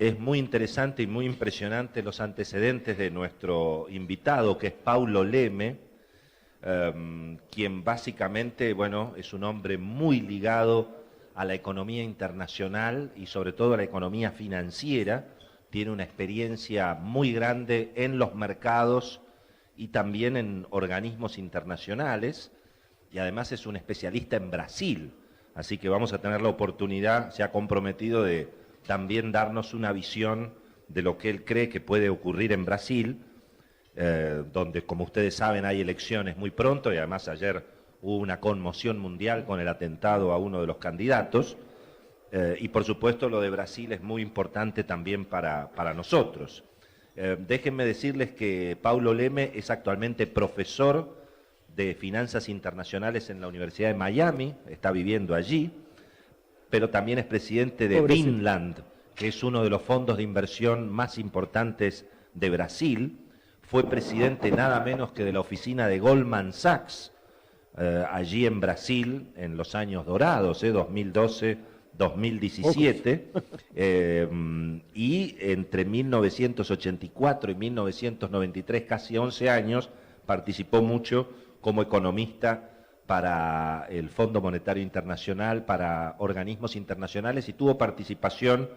Es muy interesante y muy impresionante los antecedentes de nuestro invitado, que es Paulo Leme, quien básicamente, bueno, es un hombre muy ligado a la economía internacional y sobre todo a la economía financiera. Tiene una experiencia muy grande en los mercados y también en organismos internacionales, y además es un especialista en Brasil, así que vamos a tener la oportunidad, se ha comprometido de también darnos una visión de lo que él cree que puede ocurrir en Brasil, donde, como ustedes saben, hay elecciones muy pronto y además ayer hubo una conmoción mundial con el atentado a uno de los candidatos, y por supuesto lo de Brasil es muy importante también para nosotros. Déjenme decirles que Paulo Leme es actualmente profesor de Finanzas Internacionales en la Universidad de Miami, está viviendo allí, pero también es presidente de Vinland, que es uno de los fondos de inversión más importantes de Brasil. Fue presidente nada menos que de la oficina de Goldman Sachs, allí en Brasil, en los años dorados, 2012-2017, y entre 1984 y 1993, casi 11 años, participó mucho como economista para el Fondo Monetario Internacional, para organismos internacionales, y tuvo participación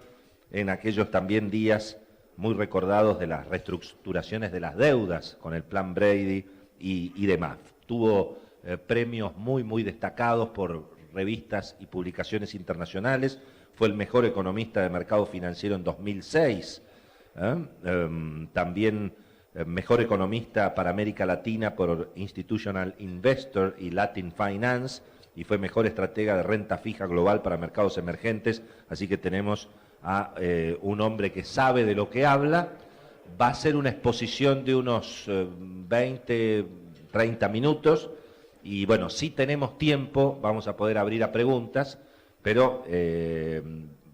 en aquellos también días muy recordados de las reestructuraciones de las deudas con el Plan Brady y demás. Tuvo premios muy destacados por revistas y publicaciones internacionales, fue el mejor economista de mercado financiero en 2006, también mejor economista para América Latina por Institutional Investor y Latin Finance, y fue mejor estratega de renta fija global para mercados emergentes, así que tenemos a un hombre que sabe de lo que habla. Va a ser una exposición de unos 20, 30 minutos, y bueno, si tenemos tiempo vamos a poder abrir a preguntas, pero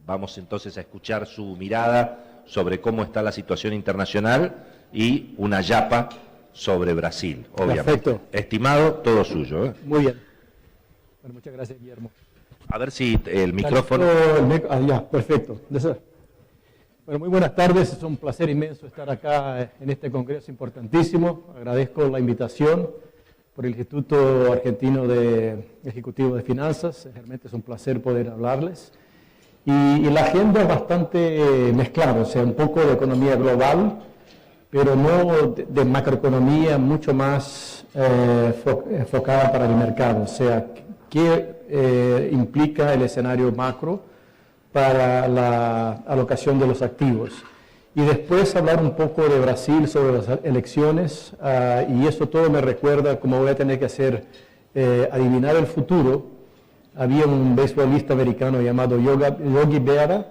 vamos entonces a escuchar su mirada sobre cómo está la situación internacional y una yapa sobre Brasil, obviamente. Perfecto. Estimado, todo suyo. Muy bien. Bueno, muchas gracias, Guillermo. A ver si el micrófono... Ya, perfecto. Bueno, muy buenas tardes. Es un placer inmenso estar acá en este congreso importantísimo. Agradezco la invitación por el Instituto Argentino de Ejecutivo de Finanzas. Realmente es un placer poder hablarles. Y la agenda es bastante mezclada, o sea, un poco de economía global, pero no de macroeconomía, mucho más enfocada para el mercado, o sea, qué implica el escenario macro para la alocación de los activos. Y después hablar un poco de Brasil sobre las elecciones, y eso todo me recuerda cómo voy a tener que hacer adivinar el futuro. Había un beisbolista americano llamado Yogi Berra,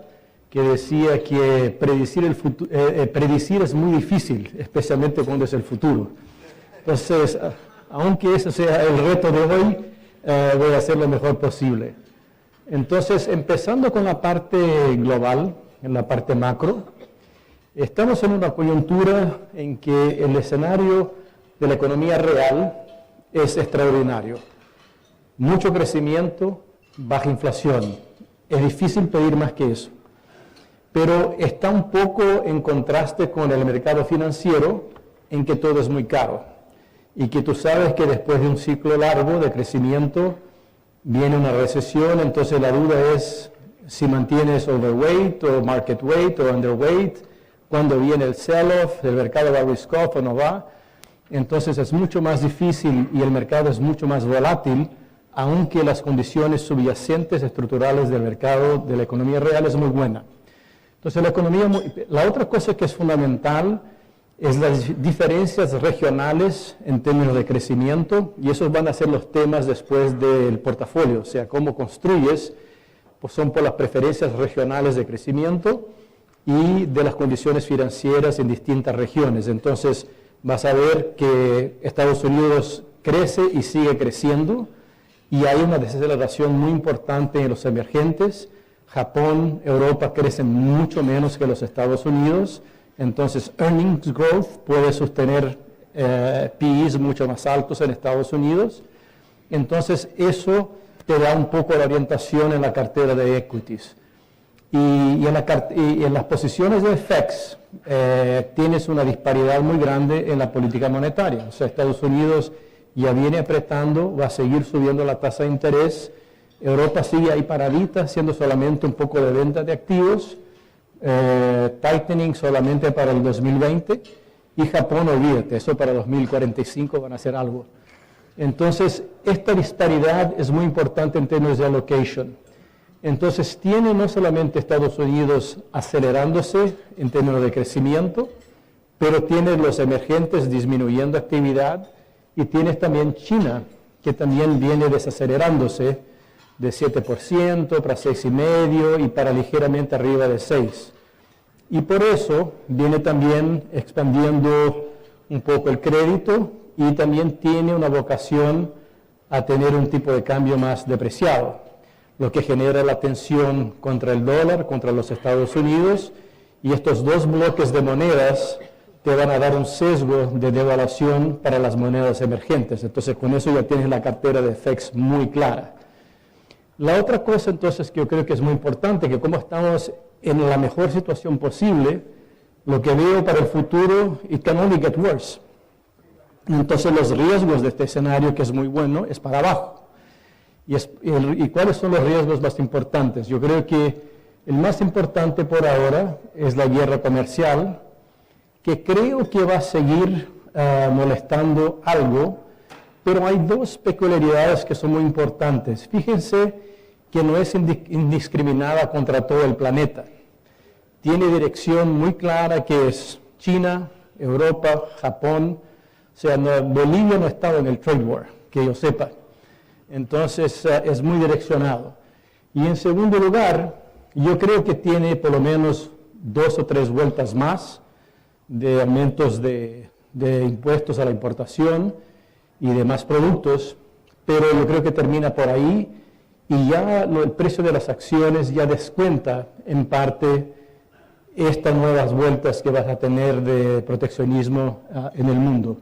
que decía que predecir es muy difícil, especialmente cuando es el futuro. Entonces, aunque ese sea el reto de hoy, voy a hacer lo mejor posible. Entonces, empezando con la parte global, en la parte macro, estamos en una coyuntura en que el escenario de la economía real es extraordinario. Mucho crecimiento, baja inflación. Es difícil pedir más que eso. Pero está un poco en contraste con el mercado financiero, en que todo es muy caro. Y que tú sabes que después de un ciclo largo de crecimiento viene una recesión, entonces la duda es si mantienes overweight o market weight o underweight, cuando viene el sell-off, el mercado va risk-off o no va. Entonces es mucho más difícil y el mercado es mucho más volátil, aunque las condiciones subyacentes estructurales del mercado, de la economía real, es muy buena. Entonces la otra cosa que es fundamental es las diferencias regionales en términos de crecimiento, y esos van a ser los temas después del portafolio, o sea, cómo construyes, pues son por las preferencias regionales de crecimiento y de las condiciones financieras en distintas regiones. Entonces vas a ver que Estados Unidos crece y sigue creciendo, y hay una desaceleración muy importante en los emergentes. Japón, Europa crecen mucho menos que los Estados Unidos, entonces earnings growth puede sostener PEs mucho más altos en Estados Unidos. Entonces eso te da un poco de orientación en la cartera de equities. Y en las posiciones de FX tienes una disparidad muy grande en la política monetaria. O sea, Estados Unidos ya viene apretando, va a seguir subiendo la tasa de interés. Europa sigue ahí paradita, haciendo solamente un poco de venta de activos. Tightening solamente para el 2020. Y Japón, olvídate, eso para 2045 van a hacer algo. Entonces, esta disparidad es muy importante en términos de allocation. Entonces, tiene no solamente Estados Unidos acelerándose en términos de crecimiento, pero tiene los emergentes disminuyendo actividad y tienes también China, que también viene desacelerándose de 7% para 6,5% y para ligeramente arriba de 6%. Y por eso viene también expandiendo un poco el crédito y también tiene una vocación a tener un tipo de cambio más depreciado, lo que genera la tensión contra el dólar, contra los Estados Unidos, y estos dos bloques de monedas te van a dar un sesgo de devaluación para las monedas emergentes. Entonces, con eso ya tienes la cartera de FX muy clara. La otra cosa, entonces, que yo creo que es muy importante, que como estamos en la mejor situación posible, lo que veo para el futuro, it can only get worse. Entonces, los riesgos de este escenario, que es muy bueno, es para abajo. ¿Y cuáles son los riesgos más importantes? Yo creo que el más importante por ahora es la guerra comercial, que creo que va a seguir molestando algo, pero hay dos peculiaridades que son muy importantes. Fíjense que no es indiscriminada contra todo el planeta. Tiene dirección muy clara que es China, Europa, Japón. O sea, Bolivia no estaba en el trade war, que yo sepa. Entonces, es muy direccionado. Y en segundo lugar, yo creo que tiene por lo menos 2 o 3 vueltas más de aumentos de impuestos a la importación y de más productos, pero yo creo que termina por ahí y ya el precio de las acciones ya descuenta en parte estas nuevas vueltas que vas a tener de proteccionismo en el mundo.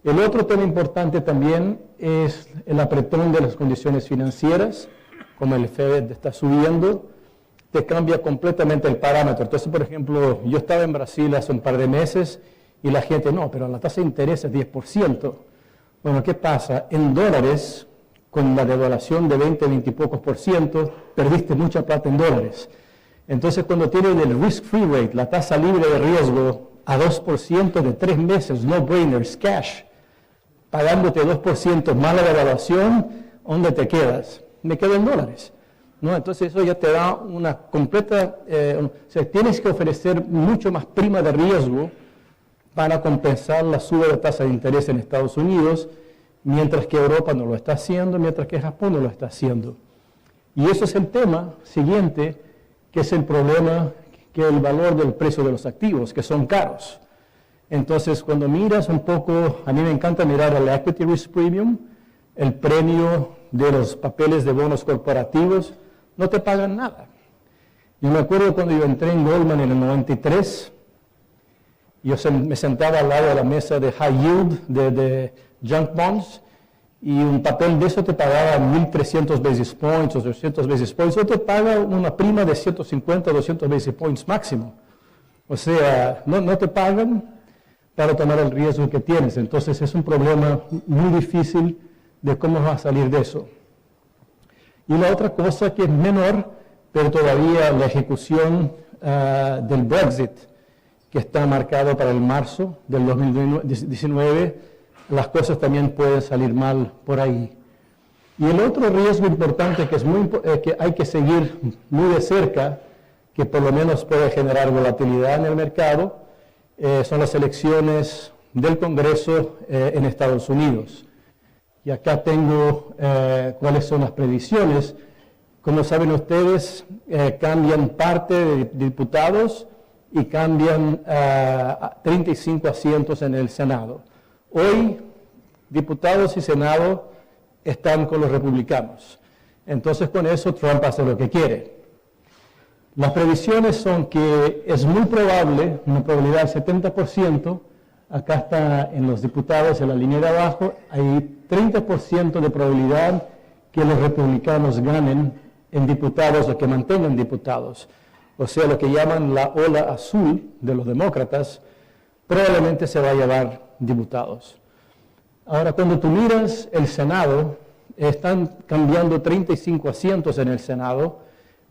El otro tema importante también es el apretón de las condiciones financieras, como el Fed está subiendo, te cambia completamente el parámetro. Entonces, por ejemplo, yo estaba en Brasil hace un par de meses y la gente, no, pero la tasa de interés es 10%. Bueno, ¿qué pasa? En dólares, con la devaluación de 20 y pocos %, perdiste mucha plata en dólares. Entonces, cuando tienen el risk-free rate, la tasa libre de riesgo, a 2% de 3 meses, no brainers, cash, pagándote 2% más la devaluación, ¿dónde te quedas? Me quedo en dólares. ¿No? Entonces eso ya te da una completa, o sea, tienes que ofrecer mucho más prima de riesgo para compensar la suba de tasa de interés en Estados Unidos, mientras que Europa no lo está haciendo, mientras que Japón no lo está haciendo. Y eso es el tema siguiente, que es el problema, que el valor del precio de los activos, que son caros. Entonces, cuando miras un poco, a mí me encanta mirar el Equity Risk Premium, el premio de los papeles de bonos corporativos, no te pagan nada. Yo me acuerdo cuando yo entré en Goldman en el 93, yo me sentaba al lado de la mesa de High Yield, de Junk Bonds, y un papel de eso te pagaba 1.300 basis points o 200 basis points, o te paga una prima de 150 o 200 basis points máximo. O sea, no te pagan para tomar el riesgo que tienes. Entonces es un problema muy difícil de cómo vas a salir de eso. Y la otra cosa que es menor, pero todavía la ejecución del Brexit, que está marcado para el marzo del 2019, las cosas también pueden salir mal por ahí. Y el otro riesgo importante que hay que seguir muy de cerca, que por lo menos puede generar volatilidad en el mercado, son las elecciones del Congreso en Estados Unidos. Y acá tengo cuáles son las previsiones. Como saben ustedes, cambian parte de diputados y cambian 35 asientos en el Senado. Hoy, diputados y Senado están con los republicanos. Entonces, con eso Trump hace lo que quiere. Las previsiones son que es muy probable, una probabilidad del 70%, acá está en los diputados, en la línea de abajo, hay 30% de probabilidad que los republicanos ganen en diputados o que mantengan diputados, o sea, lo que llaman la ola azul de los demócratas, probablemente se va a llevar diputados. Ahora, cuando tú miras el Senado, están cambiando 35 asientos en el Senado,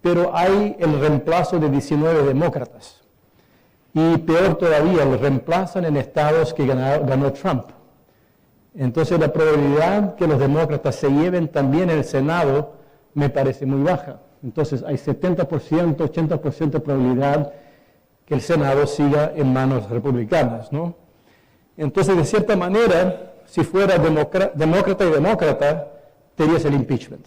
pero hay el reemplazo de 19 demócratas. Y peor todavía, los reemplazan en estados que ganó Trump. Entonces la probabilidad que los demócratas se lleven también el Senado me parece muy baja. Entonces hay 70%, 80% de probabilidad que el Senado siga en manos republicanas, ¿no? Entonces, de cierta manera, si fuera demócrata y demócrata, tenías el impeachment.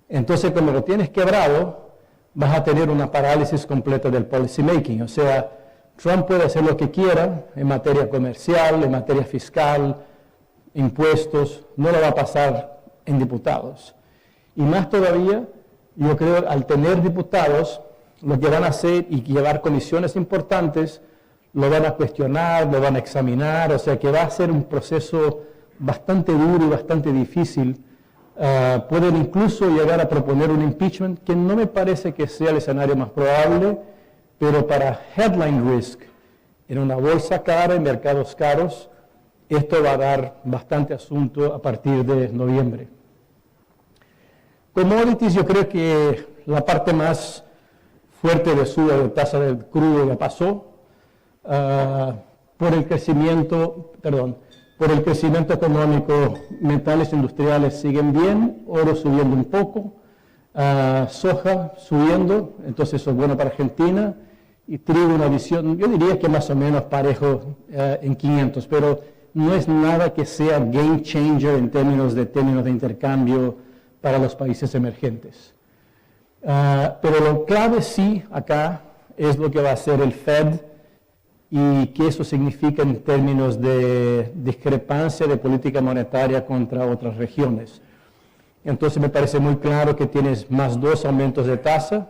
Entonces, como lo tienes quebrado, vas a tener una parálisis completa del policy making. O sea, Trump puede hacer lo que quiera en materia comercial, en materia fiscal, impuestos, no lo va a pasar en diputados. Y más todavía, yo creo, al tener diputados, lo que van a hacer y llevar comisiones importantes, lo van a cuestionar, lo van a examinar, o sea que va a ser un proceso bastante duro y bastante difícil. Pueden incluso llegar a proponer un impeachment, que no me parece que sea el escenario más probable, pero para headline risk, en una bolsa cara, en mercados caros, esto va a dar bastante asunto a partir de noviembre. Commodities, yo creo que la parte más fuerte de suba de tasa del crudo ya pasó, por el crecimiento económico, metales industriales siguen bien, oro subiendo un poco, soja subiendo, entonces eso es bueno para Argentina, y trigo una visión, yo diría que más o menos parejo en 500, pero no es nada que sea game changer en términos de intercambio para los países emergentes. Pero lo clave sí acá es lo que va a hacer el Fed y qué eso significa en términos de discrepancia de política monetaria contra otras regiones. Entonces me parece muy claro que tienes más 2 aumentos de tasa,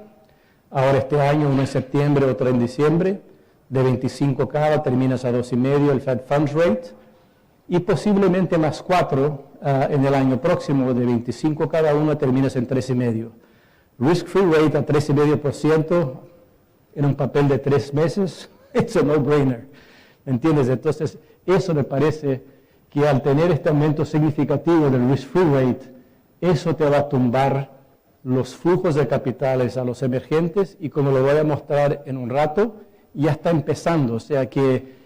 ahora este año, uno en septiembre, otro en diciembre, de 25 cada, terminas a 2,5 el Fed Funds Rate, y posiblemente más 4 en el año próximo, de 25 cada uno, terminas en 3,5. Risk-free rate a 3,5% en un papel de 3 meses, it's a no-brainer, ¿me entiendes? Entonces, eso me parece que al tener este aumento significativo del risk-free rate, eso te va a tumbar los flujos de capitales a los emergentes y como lo voy a mostrar en un rato, ya está empezando, o sea que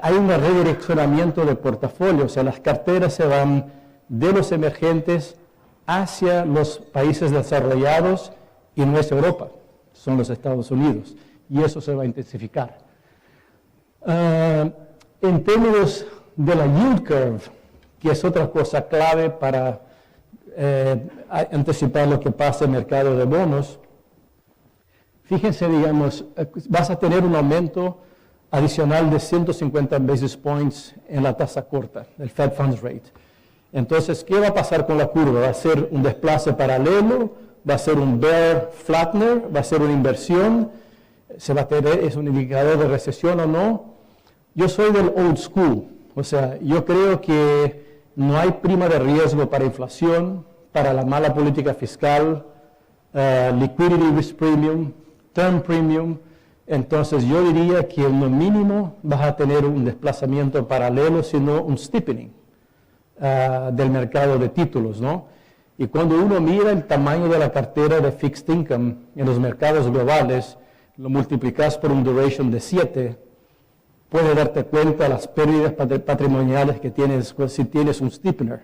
hay un redireccionamiento de portafolio, o sea, las carteras se van de los emergentes hacia los países desarrollados y no es Europa, son los Estados Unidos, y eso se va a intensificar. En términos de la yield curve, que es otra cosa clave para anticipar lo que pasa en el mercado de bonos, fíjense, digamos, vas a tener un aumento adicional de 150 basis points en la tasa corta, el Fed Funds Rate. Entonces, ¿qué va a pasar con la curva? ¿Va a ser un desplace paralelo? ¿Va a ser un bear flattener? ¿Va a ser una inversión? ¿Se va a tener, es un indicador de recesión o no? Yo soy del old school, o sea, yo creo que no hay prima de riesgo para inflación, para la mala política fiscal, liquidity risk premium, term premium. Entonces yo diría que en lo mínimo vas a tener un desplazamiento paralelo, sino un steepening del mercado de títulos, ¿no? Y cuando uno mira el tamaño de la cartera de fixed income en los mercados globales, lo multiplicas por un duration de 7, puedes darte cuenta de las pérdidas patrimoniales que tienes si tienes un steepener,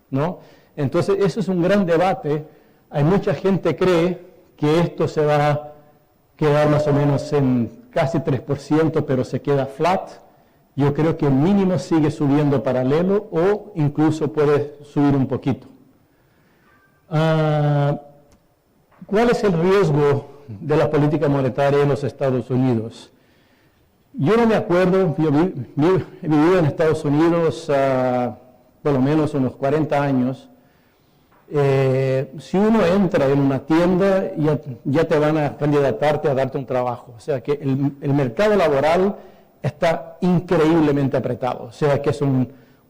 ¿no? Entonces eso es un gran debate. Hay mucha gente que cree que esto se va a quedar más o menos en casi 3%, pero se queda flat. Yo creo que el mínimo sigue subiendo paralelo o incluso puede subir un poquito. ¿Cuál es el riesgo de la política monetaria en los Estados Unidos? Yo no me acuerdo, yo he vivido en Estados Unidos por lo menos unos 40 años. Si uno entra en una tienda, ya te van a candidatarte a darte un trabajo. O sea que el mercado laboral está increíblemente apretado. O sea que es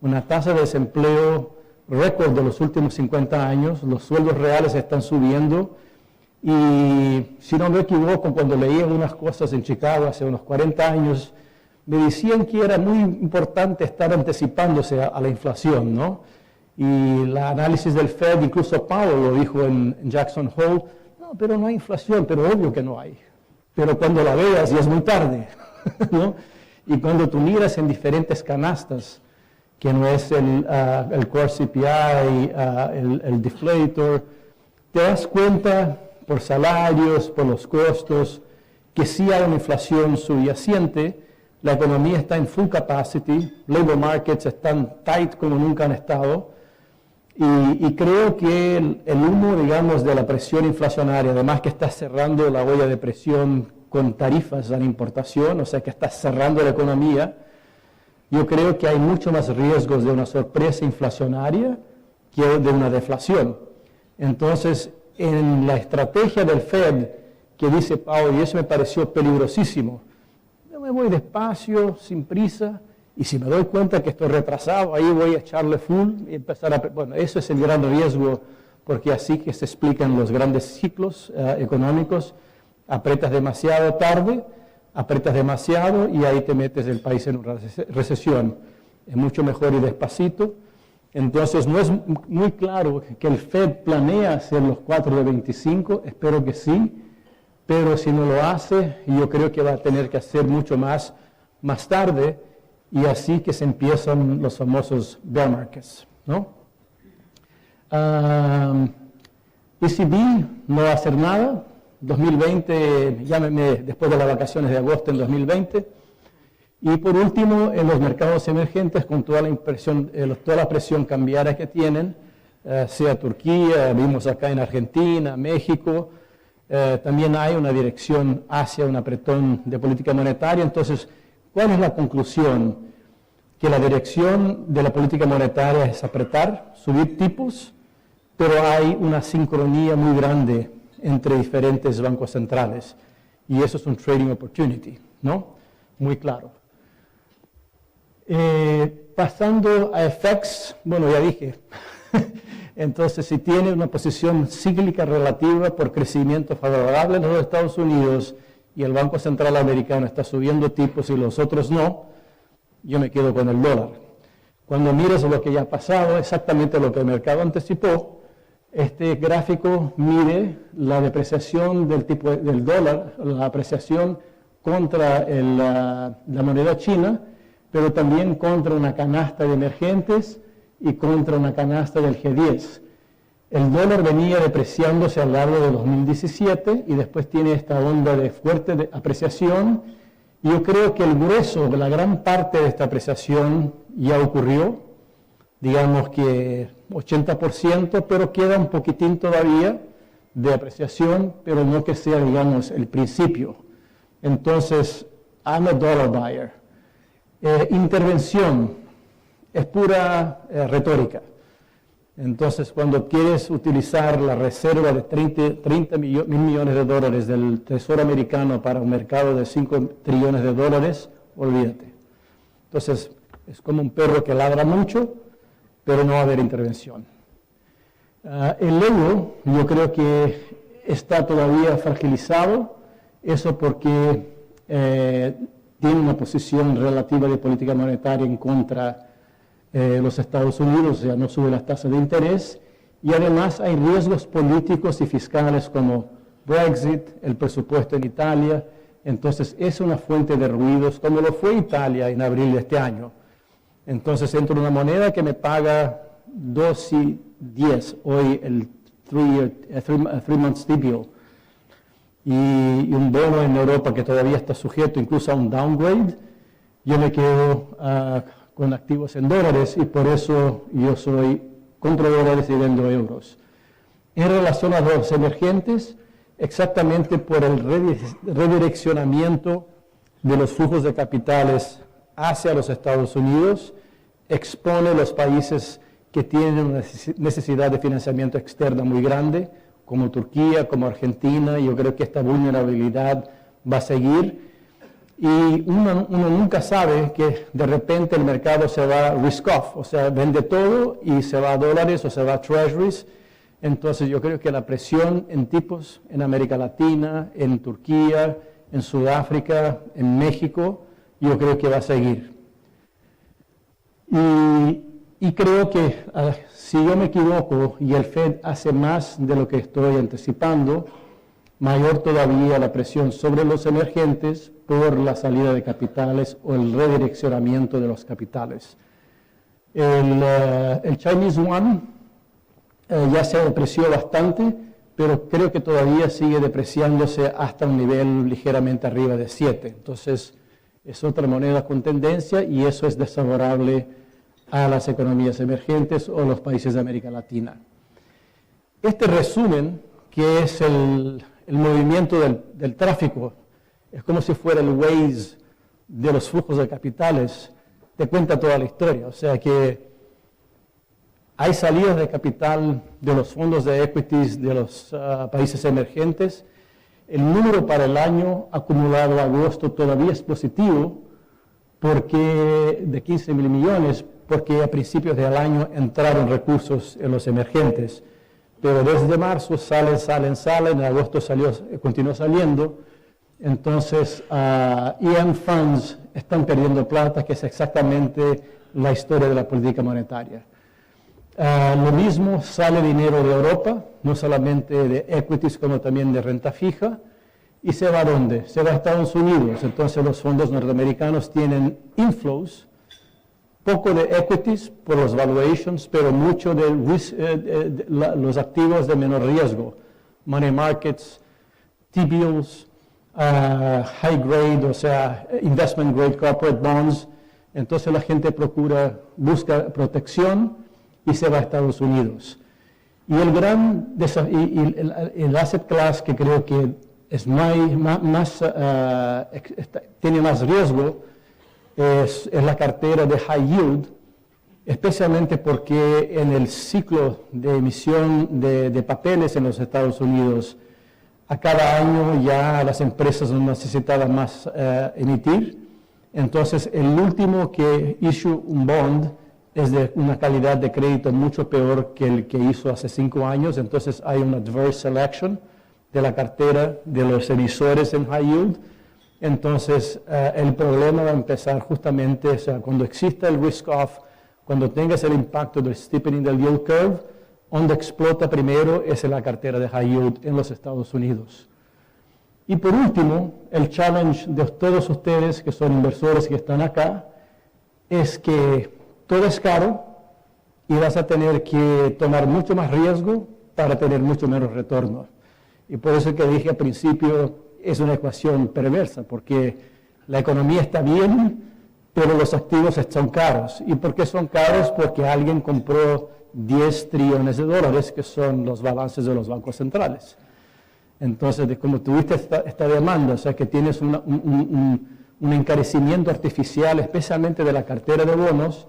una tasa de desempleo récord de los últimos 50 años, los sueldos reales están subiendo y si no me equivoco, cuando leía unas cosas en Chicago hace unos 40 años, me decían que era muy importante estar anticipándose a la inflación, ¿no? Y el análisis del Fed, incluso Powell lo dijo en Jackson Hole, no, pero no hay inflación, pero obvio que no hay. Pero cuando la veas ya es muy tarde, ¿no? Y cuando tú miras en diferentes canastas, que no es el Core CPI, el deflator, te das cuenta por salarios, por los costos, que sí hay una inflación subyacente, la economía está en full capacity, labor markets están tight como nunca han estado, y creo que el humo, digamos, de la presión inflacionaria, además que está cerrando la olla de presión con tarifas a la importación, o sea que está cerrando la economía, yo creo que hay mucho más riesgos de una sorpresa inflacionaria que de una deflación. Entonces, en la estrategia del Fed, que dice Powell, y eso me pareció peligrosísimo, yo me voy despacio, sin prisa, y si me doy cuenta que estoy retrasado, ahí voy a echarle full y empezar a... Bueno, eso es el gran riesgo, porque así que se explican los grandes ciclos económicos. Apretas demasiado tarde, apretas demasiado y ahí te metes el país en una recesión. Es mucho mejor ir despacito. Entonces, no es muy claro que el Fed planea hacer los 4 de 25, espero que sí, pero si no lo hace, yo creo que va a tener que hacer mucho más tarde, y así que se empiezan los famosos bear markets, ¿no? ECB no va a hacer nada. 2020, llámeme después de las vacaciones de agosto en 2020. Y por último, en los mercados emergentes, con toda la presión cambiaria que tienen, sea Turquía, vimos acá en Argentina, México, también hay una dirección hacia un apretón de política monetaria. Entonces, ¿cuál es la conclusión? Que la dirección de la política monetaria es apretar, subir tipos, pero hay una sincronía muy grande entre diferentes bancos centrales. Y eso es un trading opportunity, ¿no? Muy claro. Pasando a FX, bueno, ya dije. Entonces, si tiene una posición cíclica relativa por crecimiento favorable en los Estados Unidos y el Banco Central Americano está subiendo tipos y los otros no, yo me quedo con el dólar. Cuando miras lo que ya ha pasado, exactamente lo que el mercado anticipó, este gráfico mide la depreciación del dólar, la apreciación contra la moneda china, pero también contra una canasta de emergentes y contra una canasta del G10. El dólar venía depreciándose a lo largo de 2017 y después tiene esta onda de fuerte apreciación. Y yo creo que el grueso, la gran parte de esta apreciación ya ocurrió, digamos que 80%, pero queda un poquitín todavía de apreciación, pero no que sea, digamos, el principio. Entonces, I'm a dollar buyer. Intervención es pura retórica. Entonces, cuando quieres utilizar la reserva de 30 mil millones de dólares del Tesoro americano para un mercado de 5 trillones de dólares, olvídate. Entonces, es como un perro que ladra mucho, pero no va a haber intervención. El euro, yo creo que está todavía fragilizado, eso porque tiene una posición relativa de política monetaria en contra los Estados Unidos, o sea, no sube las tasas de interés, y además hay riesgos políticos y fiscales como Brexit, el presupuesto en Italia. Entonces es una fuente de ruidos, como lo fue Italia en abril de este año. Entonces entro en una moneda que me paga 2.10, hoy el 3 months T-bill, y un bono en Europa que todavía está sujeto incluso a un downgrade. Yo me quedo con activos en dólares y por eso yo soy contra dólares y vendo euros. En relación a los emergentes, exactamente por el redireccionamiento de los flujos de capitales hacia los Estados Unidos, expone los países que tienen una necesidad de financiamiento externa muy grande, como Turquía, como Argentina. Yo creo que esta vulnerabilidad va a seguir. y uno nunca sabe que de repente el mercado se va risk off, o sea, vende todo y se va a dólares o se va a treasuries. Entonces yo creo que la presión en tipos en América Latina, en Turquía, en Sudáfrica, en México, yo creo que va a seguir. Y creo que si yo me equivoco y el Fed hace más de lo que estoy anticipando, mayor todavía la presión sobre los emergentes por la salida de capitales o el redireccionamiento de los capitales. El Chinese Yuan ya se depreció bastante, pero creo que todavía sigue depreciándose hasta un nivel ligeramente arriba de 7. Entonces, es otra moneda con tendencia y eso es desfavorable a las economías emergentes o los países de América Latina. Este resumen, que es el movimiento del tráfico, es como si fuera el Waze de los flujos de capitales, te cuenta toda la historia. O sea que hay salidas de capital de los fondos de equities de los países emergentes. El número para el año acumulado a agosto todavía es positivo, porque de 15 mil millones, porque a principios del año entraron recursos en los emergentes. Pero desde marzo salen, en agosto continuó saliendo. Entonces, EM funds están perdiendo plata, que es exactamente la historia de la política monetaria. Lo mismo sale dinero de Europa, no solamente de equities, como también de renta fija. ¿Y se va a dónde? Se va a Estados Unidos. Entonces, los fondos norteamericanos tienen inflows, poco de equities por los valuations, pero mucho de los activos de menor riesgo, money markets, T-bills, high grade, o sea, investment grade corporate bonds. Entonces la gente busca protección y se va a Estados Unidos. Y el gran desafío, el asset class que creo que es tiene más riesgo, es la cartera de high yield, especialmente porque en el ciclo de emisión de papeles en los Estados Unidos, a cada año ya las empresas no necesitaban más emitir. Entonces, el último que issue un bond es de una calidad de crédito mucho peor que el que hizo hace 5 años. Entonces, hay una adverse selection de la cartera de los emisores en high yield. Entonces, el problema va a empezar justamente, o sea, cuando exista el risk-off, cuando tengas el impacto del steepening del yield curve, donde explota primero es en la cartera de high yield en los Estados Unidos. Y por último, el challenge de todos ustedes que son inversores que están acá, es que todo es caro y vas a tener que tomar mucho más riesgo para tener mucho menos retorno. Y por eso que dije al principio, es una ecuación perversa, porque la economía está bien, pero los activos están caros. ¿Y por qué son caros? Porque alguien compró 10 trillones de dólares, que son los balances de los bancos centrales. Entonces, como tuviste esta demanda, o sea que tienes un encarecimiento artificial, especialmente de la cartera de bonos,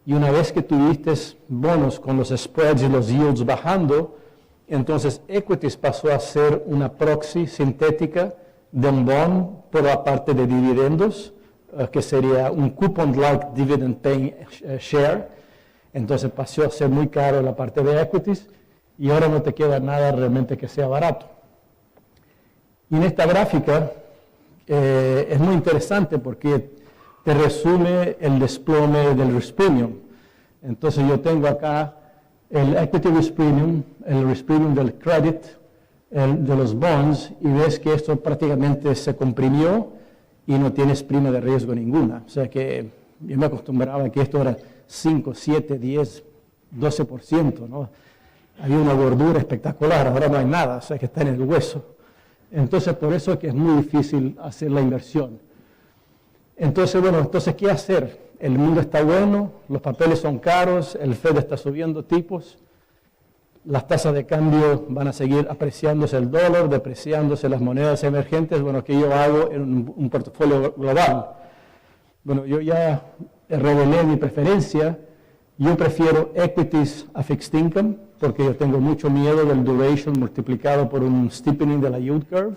y una vez que tuviste bonos con los spreads y los yields bajando, entonces equities pasó a ser una proxy sintética de un bond por la parte de dividendos, que sería un coupon-like dividend paying share. Entonces pasó a ser muy caro la parte de equities y ahora no te queda nada realmente que sea barato. Y en esta gráfica es muy interesante porque te resume el desplome del risk premium. Entonces yo tengo acá el equity risk premium, el risk premium del credit, de los bonds, y ves que esto prácticamente se comprimió y no tienes prima de riesgo ninguna. O sea que yo me acostumbraba a que esto era 5, 7, 10, 12%, ¿no? Había una gordura espectacular, ahora no hay nada, o sea que está en el hueso. Entonces, por eso es que es muy difícil hacer la inversión. Entonces, ¿qué hacer? El mundo está bueno, los papeles son caros, el Fed está subiendo tipos, las tasas de cambio van a seguir apreciándose el dólar, depreciándose las monedas emergentes. Bueno, ¿qué yo hago en un portafolio global? Bueno, yo ya revelé mi preferencia. Yo prefiero equities a fixed income, porque yo tengo mucho miedo del duration multiplicado por un steepening de la yield curve.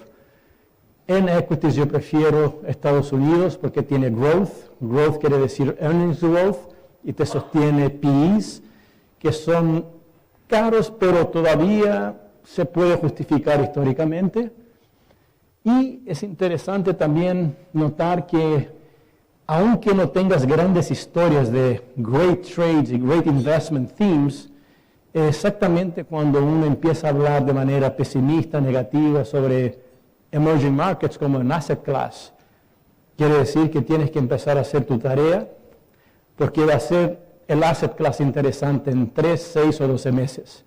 En equities yo prefiero Estados Unidos porque tiene growth. Growth quiere decir earnings growth y te sostiene PEs que son caros pero todavía se puede justificar históricamente. Y es interesante también notar que aunque no tengas grandes historias de great trades y great investment themes, exactamente cuando uno empieza a hablar de manera pesimista, negativa sobre emerging markets como un asset class, quiere decir que tienes que empezar a hacer tu tarea, porque va a ser el asset class interesante en 3, 6 o 12 meses.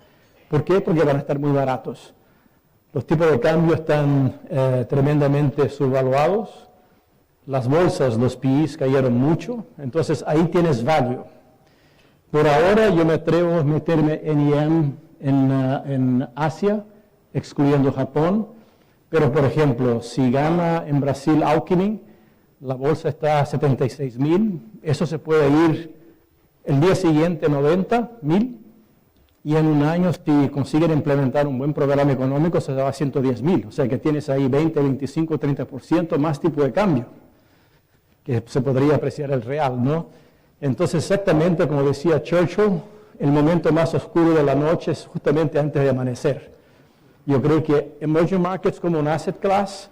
¿Por qué? Porque van a estar muy baratos. Los tipos de cambio están tremendamente subvaluados. Las bolsas, los PEs cayeron mucho, entonces ahí tienes value. Por ahora yo me atrevo a meterme en yen en Asia, excluyendo Japón, pero por ejemplo, si gana en Brasil Alckmin, la bolsa está a 76.000, eso se puede ir el día siguiente 90.000, y en un año si consiguen implementar un buen programa económico se va a 110.000, o sea que tienes ahí 20, 25, 30% más tipo de cambio, que se podría apreciar el real, ¿no? Entonces, exactamente como decía Churchill, el momento más oscuro de la noche es justamente antes de amanecer. Yo creo que emerging markets como un asset class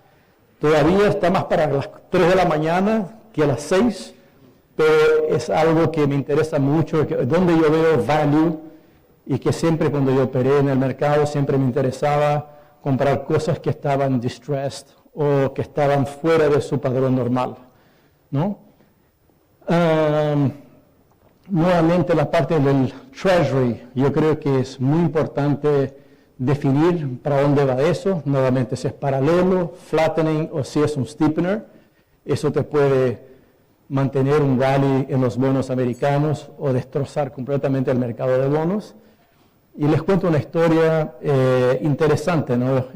todavía está más para las 3 de la mañana que a las 6, pero es algo que me interesa mucho, donde yo veo value y que siempre cuando yo operé en el mercado siempre me interesaba comprar cosas que estaban distressed o que estaban fuera de su padrón normal, ¿no? Nuevamente la parte del treasury, yo creo que es muy importante definir para dónde va eso, nuevamente si es paralelo, flattening o si es un steepener, eso te puede mantener un rally en los bonos americanos o destrozar completamente el mercado de bonos. Y les cuento una historia interesante, ¿no?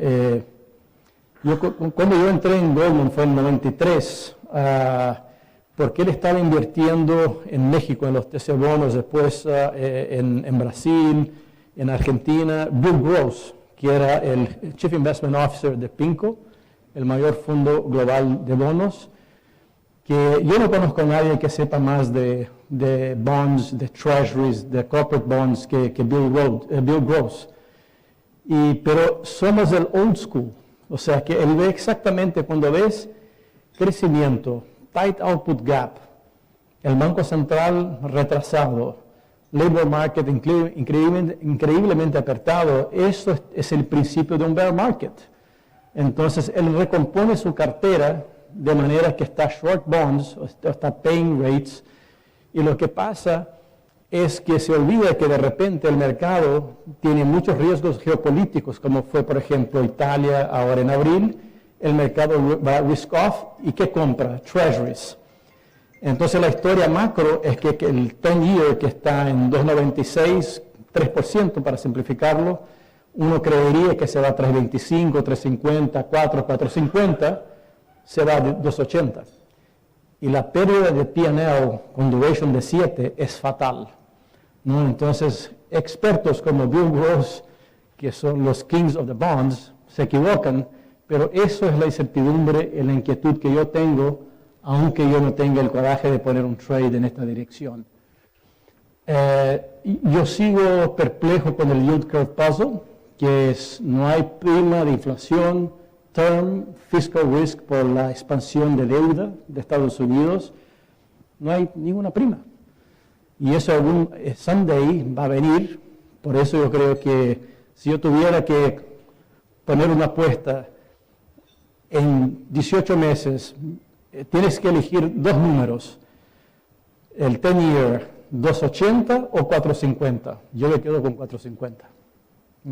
Cuando yo entré en Goldman fue en 93, porque él estaba invirtiendo en México, en los TC bonos, después en Brasil, en Argentina. Bill Gross, que era el Chief Investment Officer de PIMCO, el mayor fondo global de bonos, que yo no conozco a nadie que sepa más de bonds, de treasuries, de corporate bonds que Bill Gross. Pero somos el old school, o sea que él ve exactamente cuando ves crecimiento, tight output gap, el Banco Central retrasado, labor market increíblemente apretado, eso es el principio de un bear market. Entonces él recompone su cartera de manera que está short bonds, o está paying rates, y lo que pasa es que se olvida que de repente el mercado tiene muchos riesgos geopolíticos, como fue por ejemplo Italia ahora en abril. El mercado va risk off y ¿qué compra? Treasuries. Entonces la historia macro es que el 10-year que está en 2.96, 3% para simplificarlo, uno creería que se va a 3.25, 3.50, 4, 4.50, se va a 2.80. Y la pérdida de P&L con duration de 7 es fatal, ¿no? Entonces expertos como Bill Gross, que son los kings of the bonds, se equivocan. Pero eso es la incertidumbre y la inquietud que yo tengo, aunque yo no tenga el coraje de poner un trade en esta dirección. Yo sigo perplejo con el yield curve puzzle, que es no hay prima de inflación, term, fiscal risk por la expansión de deuda de Estados Unidos, no hay ninguna prima. Y eso someday va a venir, por eso yo creo que si yo tuviera que poner una apuesta en 18 meses, tienes que elegir dos números, el 10-year 2.80 o 4.50. Yo me quedo con 4.50,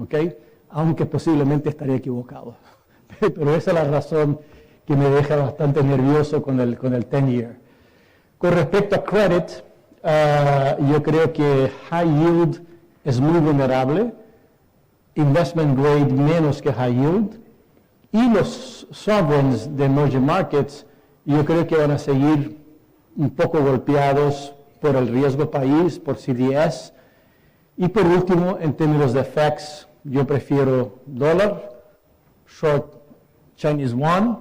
¿ok? Aunque posiblemente estaría equivocado. Pero esa es la razón que me deja bastante nervioso con el 10-year. Con respecto a credit, yo creo que high yield es muy vulnerable, investment grade menos que high yield, y los sovereigns de emerging markets yo creo que van a seguir un poco golpeados por el riesgo país, por CDS. Y por último, en términos de FX, yo prefiero dólar, short Chinese yuan,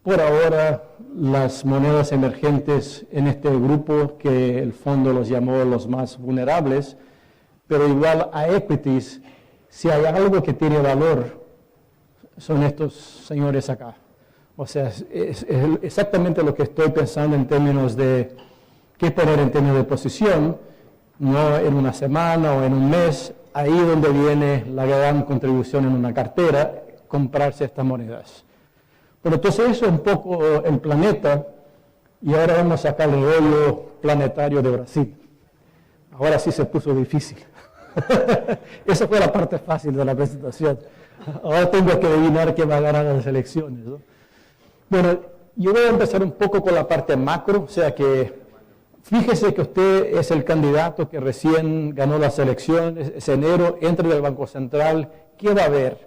por ahora las monedas emergentes en este grupo que el fondo los llamó los más vulnerables, pero igual a equities, si hay algo que tiene valor, son estos señores acá. O sea, es exactamente lo que estoy pensando en términos de qué poner en términos de posición, no en una semana o en un mes, ahí donde viene la gran contribución en una cartera, comprarse estas monedas. Bueno, entonces eso es un poco el planeta, y ahora vamos a sacar el rollo planetario de Brasil. Ahora sí se puso difícil. Esa fue la parte fácil de la presentación. Ahora tengo que adivinar quién va a ganar las elecciones, ¿no? Bueno, yo voy a empezar un poco con la parte macro, o sea que fíjese que usted es el candidato que recién ganó las elecciones, es enero, entra del Banco Central, ¿qué va a ver?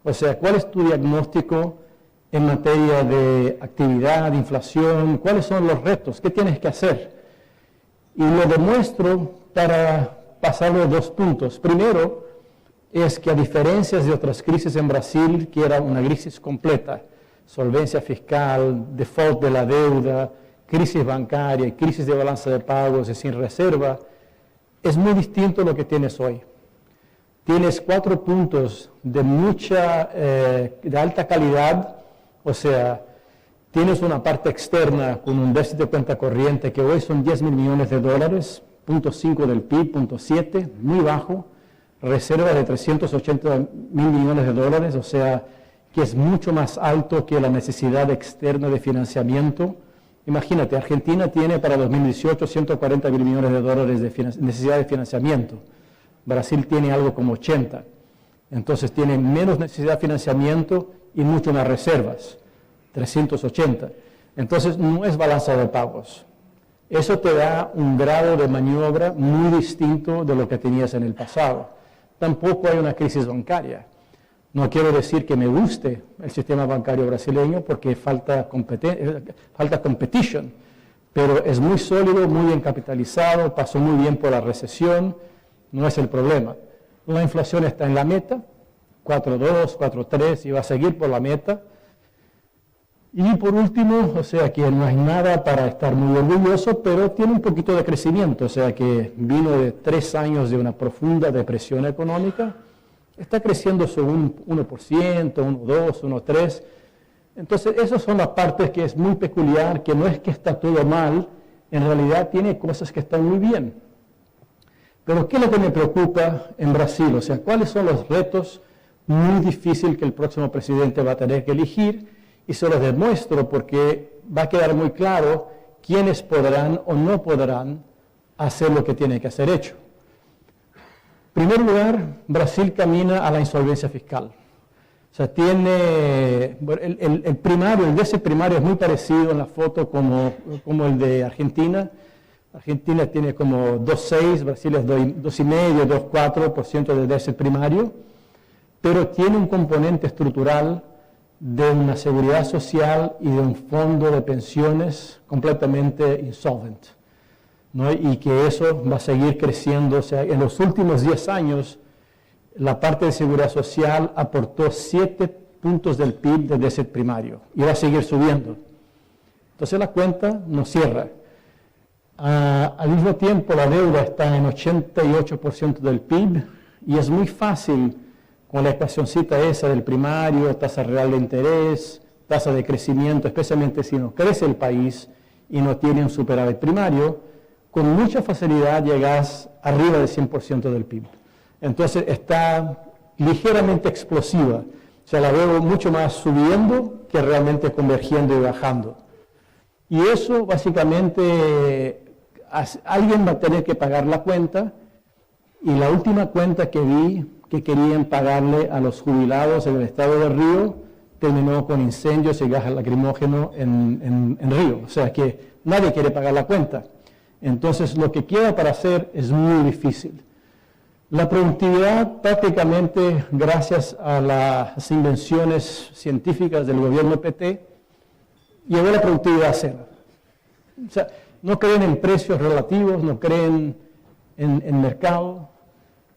O sea, ¿cuál es tu diagnóstico en materia de actividad, de inflación? ¿Cuáles son los retos? ¿Qué tienes que hacer? Y lo demuestro para pasar los 2 puntos. Primero, es que a diferencia de otras crisis en Brasil, que era una crisis completa, solvencia fiscal, default de la deuda, crisis bancaria, crisis de balanza de pagos y sin reserva, es muy distinto lo que tienes hoy. Tienes 4 puntos de de alta calidad, o sea, tienes una parte externa con un déficit de cuenta corriente que hoy son $10.000 millones, 0.5 del PIB, 0.7, muy bajo, reserva de $380.000 millones, o sea, que es mucho más alto que la necesidad externa de financiamiento. Imagínate, Argentina tiene para 2018 $140.000 millones de necesidad de financiamiento. Brasil tiene algo como 80. Entonces tiene menos necesidad de financiamiento y mucho más reservas, 380. Entonces no es balanza de pagos. Eso te da un grado de maniobra muy distinto de lo que tenías en el pasado. Tampoco hay una crisis bancaria. No quiero decir que me guste el sistema bancario brasileño porque falta competition, pero es muy sólido, muy bien capitalizado, pasó muy bien por la recesión, no es el problema. La inflación está en la meta, 4.2, 4.3 y va a seguir por la meta. Y por último, o sea que no hay nada para estar muy orgulloso, pero tiene un poquito de crecimiento, o sea que vino de 3 años de una profunda depresión económica. Está creciendo sobre un 1%, 1.2, 1.3. Entonces, esas son las partes que es muy peculiar, que no es que está todo mal, en realidad tiene cosas que están muy bien. Pero, ¿qué es lo que me preocupa en Brasil? O sea, ¿cuáles son los retos muy difíciles que el próximo presidente va a tener que elegir? Y se los demuestro porque va a quedar muy claro quiénes podrán o no podrán hacer lo que tiene que hacer hecho. En primer lugar, Brasil camina a la insolvencia fiscal. O sea, tiene el déficit primario es muy parecido en la foto como el de Argentina. Argentina tiene como 2,6, Brasil es 2,5, 2,4% de déficit primario, pero tiene un componente estructural de una seguridad social y de un fondo de pensiones completamente insolvente, ¿no? Y que eso va a seguir creciendo. O sea, en los últimos 10 años, la parte de seguridad social aportó 7 puntos del PIB de déficit primario y va a seguir subiendo. Entonces la cuenta no cierra. Al mismo tiempo, la deuda está en 88% del PIB y es muy fácil con la ecuacióncita esa del primario, tasa real de interés, tasa de crecimiento, especialmente si no crece el país y no tiene un superávit primario, con mucha facilidad llegas arriba del 100% del PIB. Entonces está ligeramente explosiva. O sea, la veo mucho más subiendo que realmente convergiendo y bajando. Y eso básicamente, alguien va a tener que pagar la cuenta, y la última cuenta que vi que querían pagarle a los jubilados en el estado de Río terminó con incendios y gas lacrimógeno en Río. O sea que nadie quiere pagar la cuenta. Entonces lo que queda para hacer es muy difícil. La productividad, prácticamente gracias a las invenciones científicas del gobierno PT, llegó la productividad a cero. O sea, no creen en precios relativos, no creen en mercado,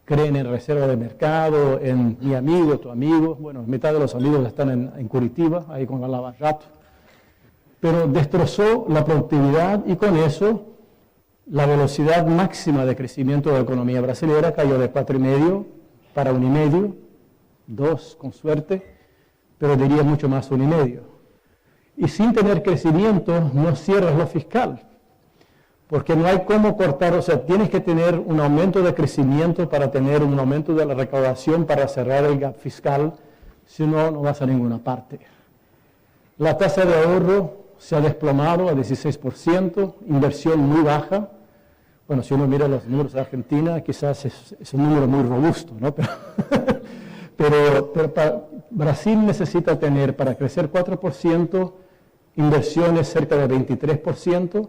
creen en reserva de mercado, en mi amigo, tu amigo. Bueno, mitad de los amigos están en Curitiba, ahí con la Lava Jato. pero destrozó la productividad y con eso la velocidad máxima de crecimiento de la economía brasileña cayó de 4,5 para 1,5, 2 con suerte, pero diría mucho más 1,5. Y sin tener crecimiento no cierras lo fiscal, porque no hay cómo cortar, o sea, tienes que tener un aumento de crecimiento para tener un aumento de la recaudación para cerrar el gap fiscal, si no, no vas a ninguna parte. La tasa de ahorro se ha desplomado a 16%, inversión muy baja. Bueno, si uno mira los números de Argentina, quizás es un número muy robusto, ¿no? Pero Brasil necesita tener para crecer 4%, inversiones cerca de 23%,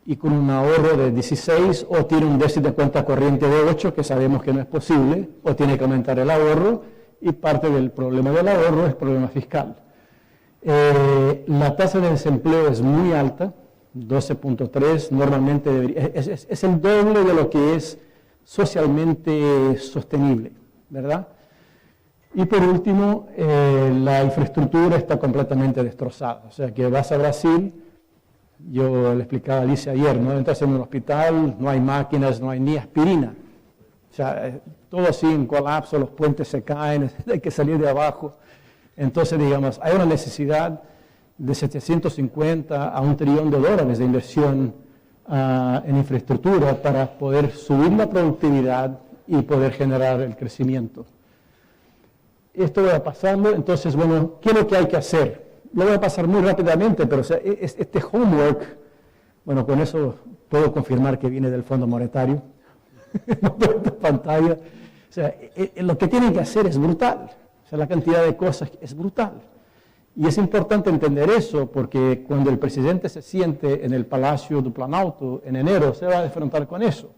y con un ahorro de 16, o tiene un déficit de cuenta corriente de 8, que sabemos que no es posible, o tiene que aumentar el ahorro, y parte del problema del ahorro es el problema fiscal. La tasa de desempleo es muy alta, 12.3, normalmente es el doble de lo que es socialmente sostenible, ¿verdad? Y por último, la infraestructura está completamente destrozada, o sea que vas a Brasil, yo le explicaba a Alicia ayer, ¿no? Entras en un hospital, no hay máquinas, no hay ni aspirina, o sea, todo así en colapso, los puentes se caen, hay que salir de abajo. Entonces, digamos, hay una necesidad de 750 a $1 trillón de inversión en infraestructura para poder subir la productividad y poder generar el crecimiento. Esto va a pasarlo, entonces, bueno, ¿qué es lo que hay que hacer? Lo voy a pasar muy rápidamente, pero o sea, este homework, bueno, con eso puedo confirmar que viene del Fondo Monetario, no por esta pantalla. O sea, lo que tienen que hacer es brutal. O sea, la cantidad de cosas es brutal. Y es importante entender eso porque cuando el presidente se siente en el Palacio do Planalto en enero, se va a enfrentar con eso.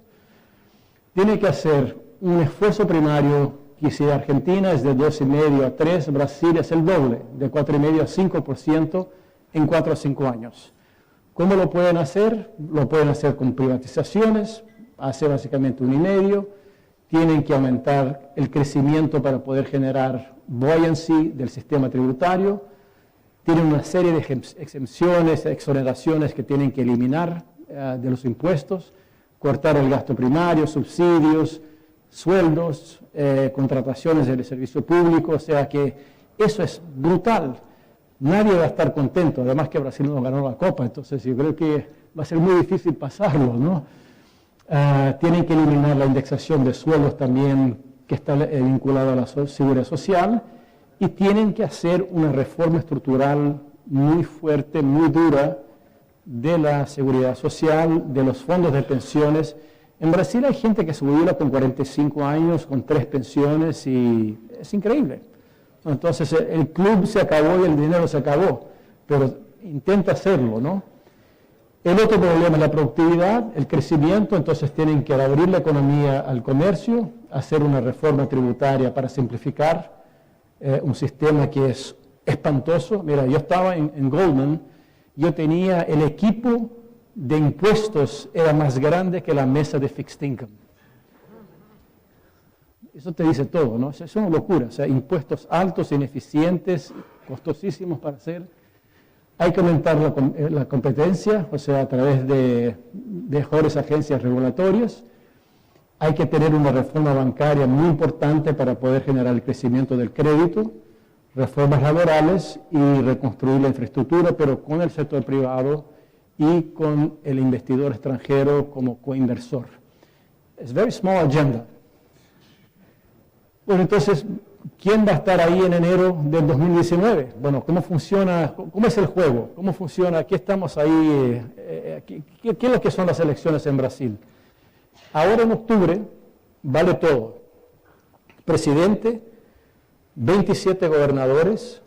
Tiene que hacer un esfuerzo primario que si Argentina es de 2,5 a 3, Brasil es el doble, de 4,5 a 5% en 4 a 5 años. ¿Cómo lo pueden hacer? Lo pueden hacer con privatizaciones, hace básicamente 1,5. Tienen que aumentar el crecimiento para poder generar buoyancy del sistema tributario. Tienen una serie de exenciones, exoneraciones que tienen que eliminar de los impuestos, cortar el gasto primario, subsidios, sueldos, contrataciones del servicio público, o sea que eso es brutal. Nadie va a estar contento, además que Brasil no ganó la Copa, entonces yo creo que va a ser muy difícil pasarlo, ¿no? Tienen que eliminar la indexación de sueldos también que está vinculada a la seguridad social y tienen que hacer una reforma estructural muy fuerte, muy dura de la seguridad social, de los fondos de pensiones. En Brasil hay gente que se jubila con 45 años, con 3 pensiones y es increíble. Entonces el club se acabó y el dinero se acabó, pero intenta hacerlo, ¿no? El otro problema es la productividad, el crecimiento, entonces tienen que abrir la economía al comercio, hacer una reforma tributaria para simplificar un sistema que es espantoso. Mira, yo estaba en Goldman, yo tenía el equipo de impuestos, era más grande que la mesa de fixed income. Eso te dice todo, ¿no? Es una locura, o sea, impuestos altos, ineficientes, costosísimos para hacer. Hay que aumentar la competencia, o sea, a través de mejores agencias regulatorias. Hay que tener una reforma bancaria muy importante para poder generar el crecimiento del crédito, reformas laborales y reconstruir la infraestructura, pero con el sector privado y con el investidor extranjero como coinversor. Es very small agenda. Bueno, entonces, ¿quién va a estar ahí en enero del 2019? Bueno, ¿cómo funciona? ¿Cómo es el juego? ¿Cómo funciona? Aquí estamos ahí. ¿Qué es lo que son las elecciones en Brasil? Ahora en octubre vale todo. Presidente, 27 gobernadores,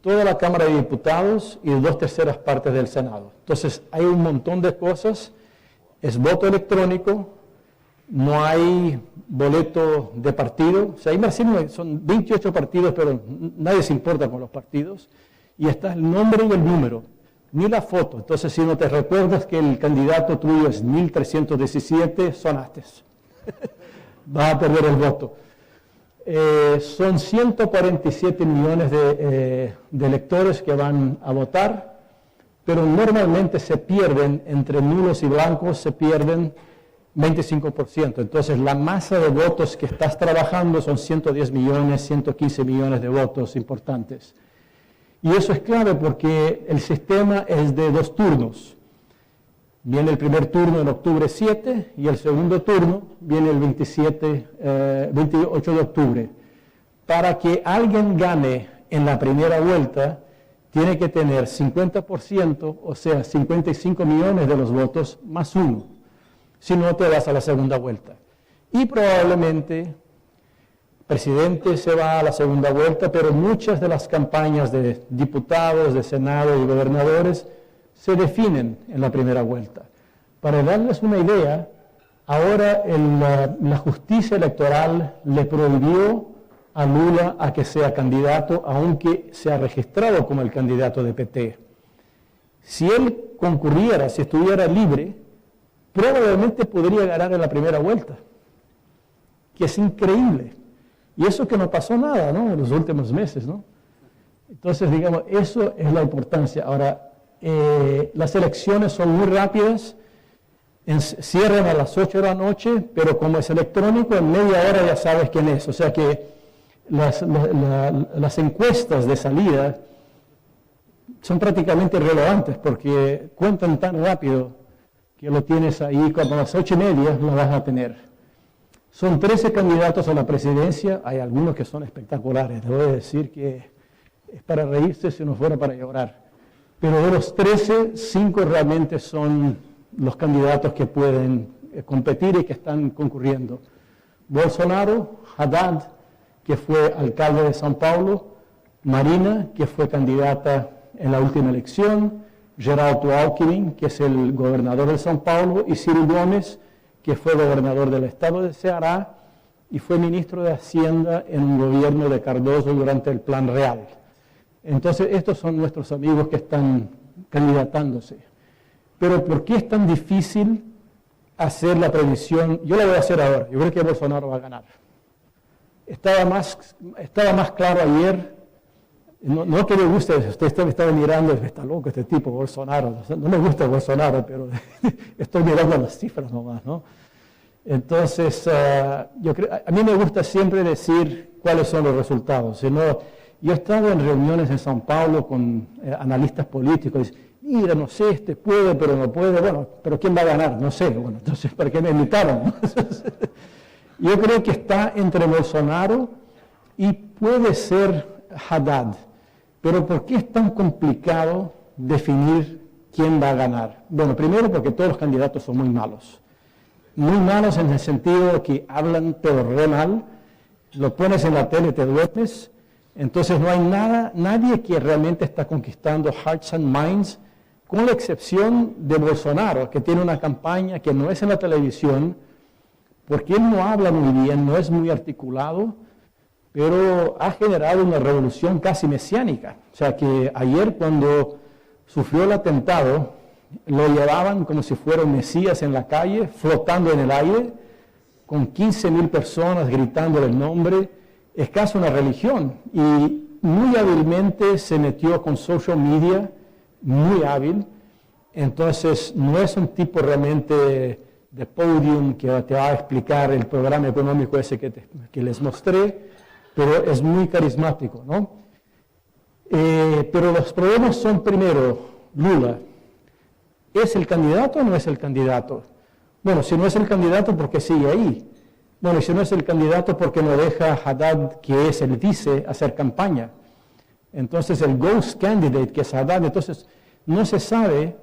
toda la Cámara de Diputados y 2/3 partes del Senado. Entonces, hay un montón de cosas. Es voto electrónico, no hay boleto de partido. O sea, en Brasil son 28 partidos, pero nadie se importa con los partidos. Y está el nombre y el número, ni la foto. Entonces, si no te recuerdas que el candidato tuyo es 1317, sonaste. Vas a perder el voto. Son 147 millones de electores que van a votar. pero normalmente se pierden, entre nulos y blancos se pierden 25%. Entonces la masa de votos que estás trabajando son 110 millones, 115 millones de votos importantes. Y eso es clave porque el sistema es de 2 turnos. Viene el primer turno en octubre 7 y el segundo turno viene el 28 de octubre. Para que alguien gane en la primera vuelta, tiene que tener 50%, o sea, 55 millones de los votos más 1. Si no, te vas a la segunda vuelta. Y probablemente el presidente se va a la segunda vuelta, pero muchas de las campañas de diputados, de senado y gobernadores se definen en la primera vuelta. Para darles una idea, ahora la justicia electoral le prohibió a Lula a que sea candidato, aunque sea registrado como el candidato de PT. Si él concurriera, si estuviera libre, probablemente podría ganar en la primera vuelta, que es increíble. Y eso que no pasó nada, ¿no?, en los últimos meses, ¿no? Entonces, digamos, eso es la importancia. Ahora, las elecciones son muy rápidas, cierran a las 8 de la noche, pero como es electrónico, en media hora ya sabes quién es. O sea que las encuestas de salida son prácticamente irrelevantes porque cuentan tan rápido que lo tienes ahí, cuando a las 8:30 lo vas a tener. Son 13 candidatos a la presidencia, hay algunos que son espectaculares, debo decir que es para reírse si no fuera para llorar. Pero de los 13, 5 realmente son los candidatos que pueden competir y que están concurriendo. Bolsonaro, Haddad, que fue alcalde de São Paulo, Marina, que fue candidata en la última elección, Geraldo Alckmin, que es el gobernador de São Paulo, y Ciro Gomes, que fue gobernador del estado de Ceará y fue ministro de Hacienda en un gobierno de Cardoso durante el Plan Real. Entonces, estos son nuestros amigos que están candidatándose. Pero ¿por qué es tan difícil hacer la predicción? Yo la voy a hacer ahora. Yo creo que Bolsonaro va a ganar. Estaba más claro ayer. No que me guste, usted me estaba mirando, está loco este tipo, Bolsonaro. No me gusta Bolsonaro, pero estoy mirando las cifras nomás, ¿no? Entonces, a mí me gusta siempre decir cuáles son los resultados. Yo he estado en reuniones en São Paulo con analistas políticos. Mira, no sé, este puede, pero no puede. Bueno, pero ¿quién va a ganar? No sé. Bueno, entonces, ¿para qué me invitaron? Yo creo que está entre Bolsonaro y puede ser Haddad. Pero ¿por qué es tan complicado definir quién va a ganar? Bueno, primero porque todos los candidatos son muy malos. Muy malos en el sentido que hablan pero re mal, lo pones en la tele y te duermes. Entonces no hay nadie que realmente está conquistando hearts and minds, con la excepción de Bolsonaro, que tiene una campaña que no es en la televisión, porque él no habla muy bien, no es muy articulado, pero ha generado una revolución casi mesiánica. O sea que ayer cuando sufrió el atentado, lo llevaban como si fuera un Mesías en la calle, flotando en el aire, con 15,000 personas gritándole el nombre. Es casi una religión. Y muy hábilmente se metió con social media, muy hábil. Entonces no es un tipo realmente de podium que te va a explicar el programa económico ese que les mostré, pero es muy carismático, ¿no? Pero los problemas son, primero, Lula. ¿Es el candidato o no es el candidato? Bueno, si no es el candidato, ¿por qué sigue ahí? Bueno, y si no es el candidato, ¿por qué no deja a Haddad, que es el vice, hacer campaña? Entonces, el ghost candidate, que es Haddad, entonces no se sabe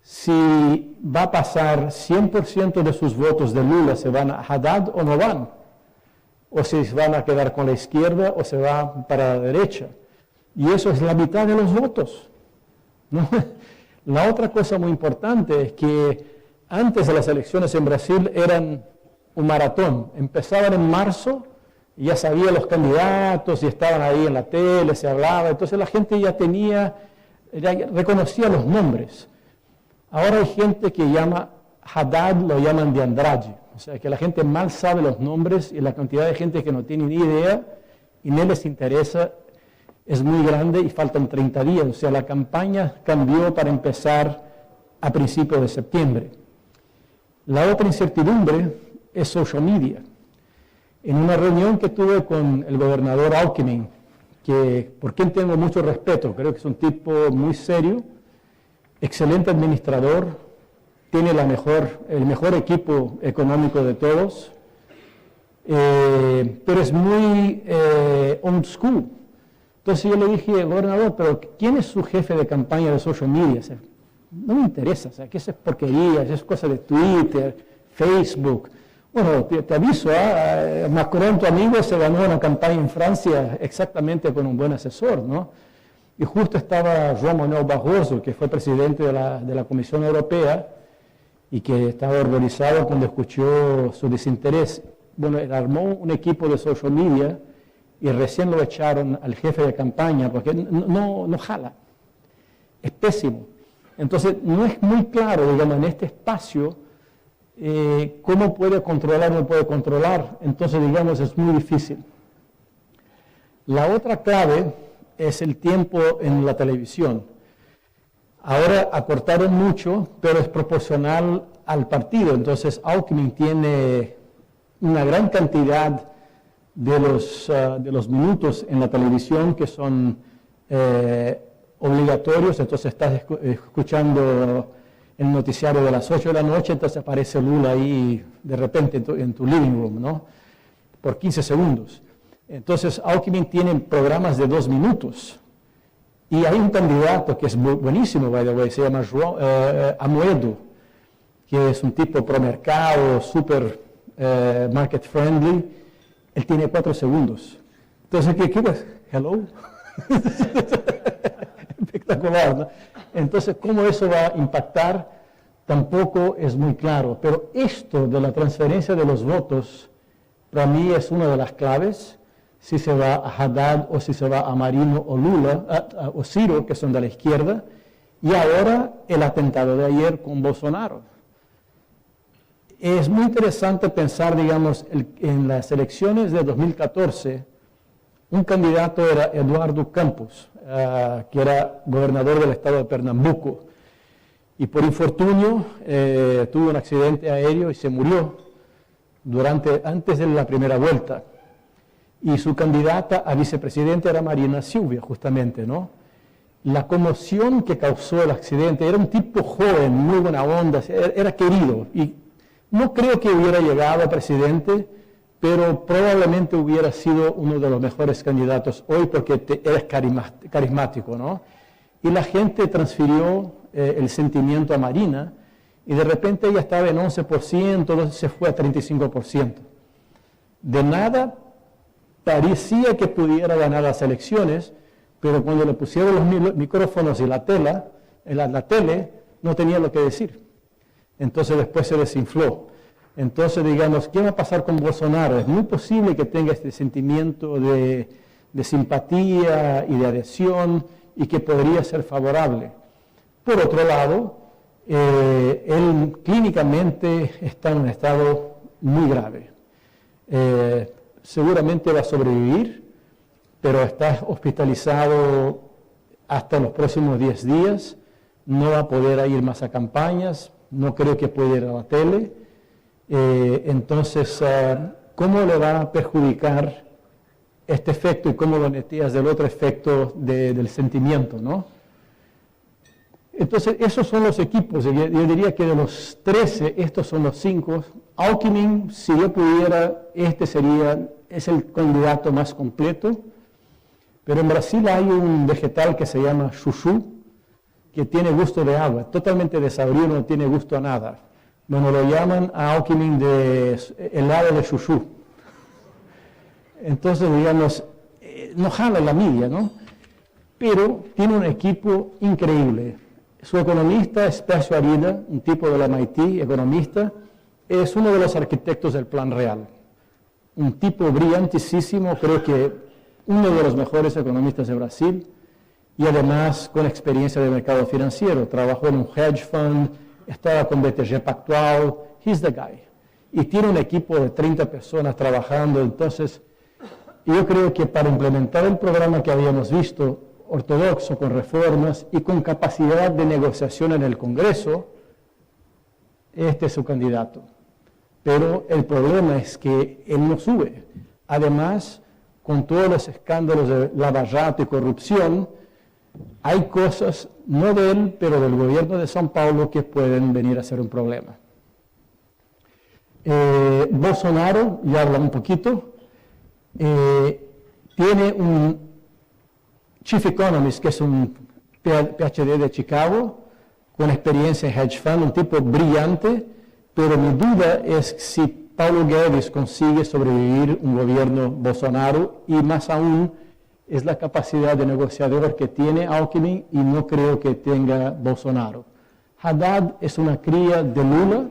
si va a pasar 100% de sus votos de Lula, se van a Haddad o no van. O si van a quedar con la izquierda o se va para la derecha. Y eso es la mitad de los votos, ¿no? La otra cosa muy importante es que antes de las elecciones en Brasil eran un maratón. Empezaban en marzo y ya sabía los candidatos y estaban ahí en la tele, se hablaba. Entonces la gente ya reconocía los nombres. Ahora hay gente que llama Haddad, lo llaman de Andrade. O sea, que la gente mal sabe los nombres y la cantidad de gente que no tiene ni idea y no les interesa. es muy grande y faltan 30 días. O sea, la campaña cambió para empezar a principios de septiembre. La otra incertidumbre es social media. En una reunión que tuve con el gobernador Alckmin, por quien tengo mucho respeto, creo que es un tipo muy serio, excelente administrador, tiene el mejor equipo económico de todos, pero es muy old school. Entonces yo le dije, gobernador, pero ¿quién es su jefe de campaña de social media? O sea, no me interesa, o sea, que esas porquerías, es cosa de Twitter, Facebook. Bueno, te aviso, Macron, tu amigo, se ganó una campaña en Francia exactamente con un buen asesor, ¿no? Y justo estaba Joan Manuel Barroso, que fue presidente de la Comisión Europea y que estaba horrorizado cuando escuchó su desinterés. Bueno, él armó un equipo de social media y recién lo echaron al jefe de campaña porque no jala, es pésimo. Entonces, no es muy claro, digamos, en este espacio, cómo puede controlar o no puede controlar. Entonces, digamos, es muy difícil. La otra clave es el tiempo en la televisión. Ahora acortaron mucho, pero es proporcional al partido. Entonces, Alckmin tiene una gran cantidad de los minutos en la televisión que son obligatorios. Entonces, estás escuchando el noticiario de las 8 de la noche, entonces aparece Lula ahí de repente en tu living room, ¿no? Por 15 segundos. Entonces, Alckmin tiene programas de 2 minutos. Y hay un candidato que es buenísimo, by the way, se llama Amoedo, que es un tipo pro mercado, súper market friendly. Él tiene 4 segundos. Entonces, ¿qué es? Hello. Espectacular, ¿no? Entonces, ¿cómo eso va a impactar? Tampoco es muy claro. Pero esto de la transferencia de los votos, para mí es una de las claves. Si se va a Haddad o si se va a Marino o Lula, o Ciro, que son de la izquierda. Y ahora el atentado de ayer con Bolsonaro. Es muy interesante pensar, digamos, en las elecciones de 2014, un candidato era Eduardo Campos, que era gobernador del estado de Pernambuco, y por infortunio tuvo un accidente aéreo y se murió antes de la primera vuelta. Y su candidata a vicepresidente era Marina Silvia, justamente, ¿no? La conmoción que causó el accidente, era un tipo joven, muy buena onda, era querido, y no creo que hubiera llegado a presidente, pero probablemente hubiera sido uno de los mejores candidatos hoy porque eres carismático, ¿no? Y la gente transfirió el sentimiento a Marina y de repente ella estaba en 11%, entonces se fue a 35%. De nada parecía que pudiera ganar las elecciones, pero cuando le pusieron los micrófonos y la tele, no tenía lo que decir. Entonces después se desinfló. Entonces, digamos, ¿qué va a pasar con Bolsonaro? Es muy posible que tenga este sentimiento de simpatía y de adhesión y que podría ser favorable. Por otro lado, él clínicamente está en un estado muy grave. Seguramente va a sobrevivir, pero está hospitalizado hasta los próximos 10 días. No va a poder ir más a campañas, no creo que pueda ir a la tele. Entonces, ¿cómo le va a perjudicar este efecto y cómo lo neteas del otro efecto del sentimiento, ¿no? Entonces, esos son los equipos. Yo diría que de los 13, estos son los 5. Alckmin, si yo pudiera, es el candidato más completo. Pero en Brasil hay un vegetal que se llama chuchu, que tiene gusto de agua, totalmente desabrido, no tiene gusto a nada. Bueno, lo llaman a Alckmin de helado de chuchu. Entonces, digamos, no jala la media, ¿no? Pero tiene un equipo increíble. Su economista es Percio Arida, un tipo de la MIT, economista, es uno de los arquitectos del Plan Real. Un tipo brillantísimo, creo que uno de los mejores economistas de Brasil, y además con experiencia de mercado financiero. Trabajó en un hedge fund, estaba con BTG Pactual, he's the guy. Y tiene un equipo de 30 personas trabajando, entonces Y yo creo que para implementar el programa que habíamos visto, ortodoxo, con reformas y con capacidad de negociación en el Congreso, este es su candidato. Pero el problema es que él no sube. Además, con todos los escándalos de lavallato y corrupción, hay cosas, no de él, pero del gobierno de São Paulo, que pueden venir a ser un problema. Bolsonaro, ya habla un poquito, tiene un Chief Economist, que es un PhD de Chicago, con experiencia en hedge fund, un tipo brillante, pero mi duda es si Paulo Guedes consigue sobrevivir un gobierno Bolsonaro, y más aún es la capacidad de negociador que tiene Alckmin y no creo que tenga Bolsonaro. Haddad es una cría de Lula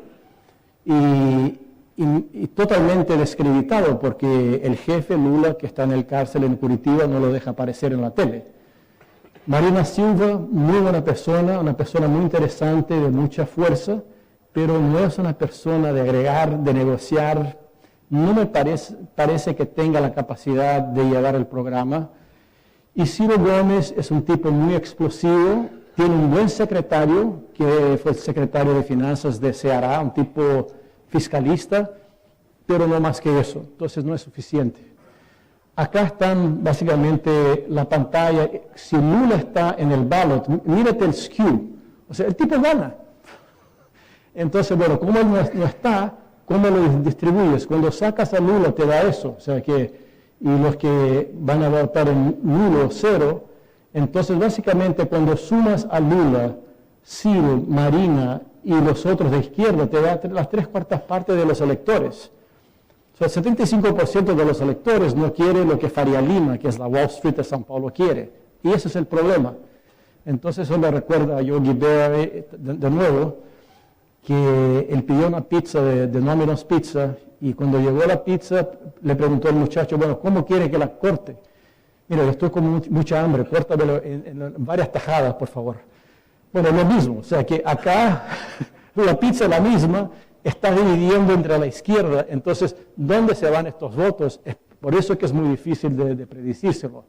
y totalmente descreditado porque el jefe Lula, que está en el cárcel en Curitiba, no lo deja aparecer en la tele. Marina Silva, muy buena persona, una persona muy interesante, de mucha fuerza, pero no es una persona de agregar, de negociar. No me parece que tenga la capacidad de llevar el programa. Y Ciro Gómez es un tipo muy explosivo, tiene un buen secretario, que fue el secretario de Finanzas de Ceará, un tipo fiscalista, pero no más que eso, entonces no es suficiente. Acá están básicamente la pantalla. Si Lula está en el ballot, mírate el skew, o sea, el tipo gana. Entonces, bueno, como él no está, ¿cómo lo distribuyes? Cuando sacas a Lula te da eso, o sea que, y los que van a votar en nulo o cero, entonces básicamente cuando sumas a Lula, Ciro, Marina y los otros de izquierda, te da las 3/4 partes de los electores. O sea, el 75% de los electores no quiere lo que Faria Lima, que es la Wall Street de São Paulo, quiere. Y ese es el problema. Entonces eso me recuerda a Yogi Berra de nuevo, que él pidió una pizza de Domino's Pizza, y cuando llegó la pizza le preguntó al muchacho, bueno, ¿cómo quiere que la corte? Mira, yo estoy con mucha hambre, córtamelo en varias tajadas, por favor. Bueno, lo mismo, o sea que acá la pizza es la misma, está dividiendo entre la izquierda, entonces, ¿dónde se van estos votos? Es por eso que es muy difícil de predecírselo.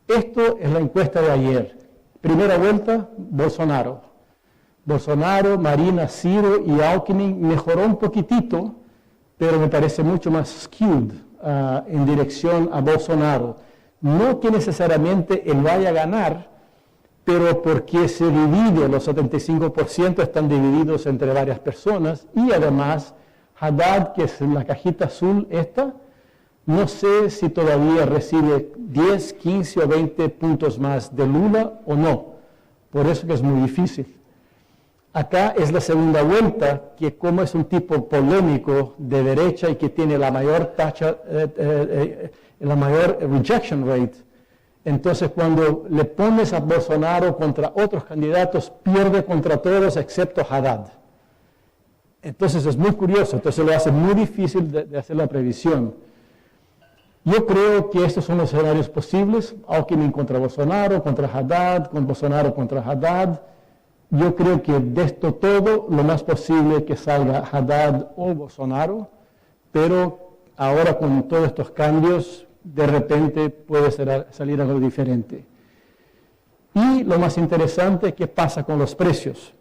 Esto es la encuesta de ayer. Primera vuelta, Bolsonaro. Bolsonaro, Marina, Ciro y Alckmin mejoró un poquitito, pero me parece mucho más skewed en dirección a Bolsonaro. No que necesariamente él vaya a ganar, pero porque se divide, los 75% están divididos entre varias personas, y además Haddad, que es en la cajita azul esta, no sé si todavía recibe 10, 15 o 20 puntos más de Lula o no, por eso que es muy difícil. Acá es la segunda vuelta, que como es un tipo polémico de derecha y que tiene la mayor la mayor rejection rate, entonces cuando le pones a Bolsonaro contra otros candidatos, pierde contra todos excepto Haddad. Entonces es muy curioso, entonces lo hace muy difícil de hacer la previsión. Yo creo que estos son los escenarios posibles: Alckmin contra Bolsonaro, contra Haddad, con Bolsonaro contra Haddad. Yo creo que de esto todo, lo más posible es que salga Haddad o Bolsonaro, pero ahora con todos estos cambios, de repente puede salir algo diferente. Y lo más interesante, ¿qué pasa con los precios?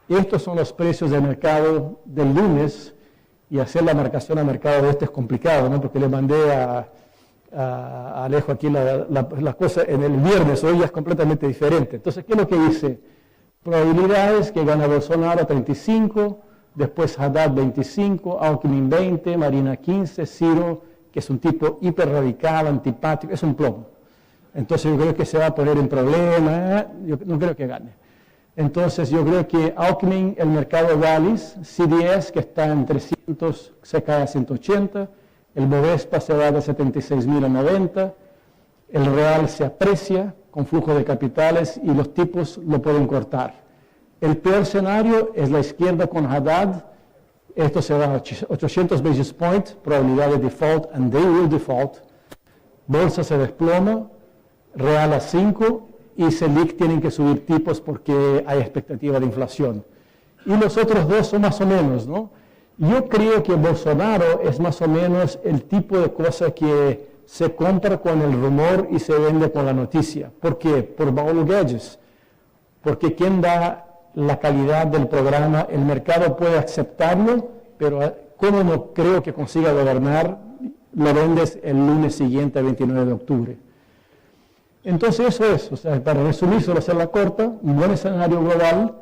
Estos son los precios del mercado del lunes, y hacer la marcación a mercado de este es complicado, ¿no? Porque le mandé a Alejo aquí la cosa en el viernes, hoy ya es completamente diferente. Entonces, ¿qué es lo que dice? Probabilidades que gana Bolsonaro 35, después Haddad 25, Alckmin 20, Marina 15, Ciro, que es un tipo hiperradical, antipático, es un plomo. Entonces yo creo que se va a poner en problema, yo no creo que gane. Entonces yo creo que Alckmin, el mercado rallies, CDS, que está en 300, se cae a 180, el Bovespa se va de 76.000 a 90, el real se aprecia con flujo de capitales y los tipos lo pueden cortar. El peor escenario es la izquierda con Haddad. Esto se va a 800 basis points, probabilidad de default, and they will default. Bolsa se desploma, real a 5, y Selic tienen que subir tipos porque hay expectativa de inflación. Y los otros dos son más o menos, ¿no? Yo creo que Bolsonaro es más o menos el tipo de cosa que se compra con el rumor y se vende con la noticia. ¿Por qué? Por Paulo Guedes. Porque quien da la calidad del programa, el mercado puede aceptarlo, pero como no creo que consiga gobernar, lo vendes el lunes siguiente, 29 de octubre. Entonces eso es, o sea, para resumir, solo hacerla corta, un buen escenario global,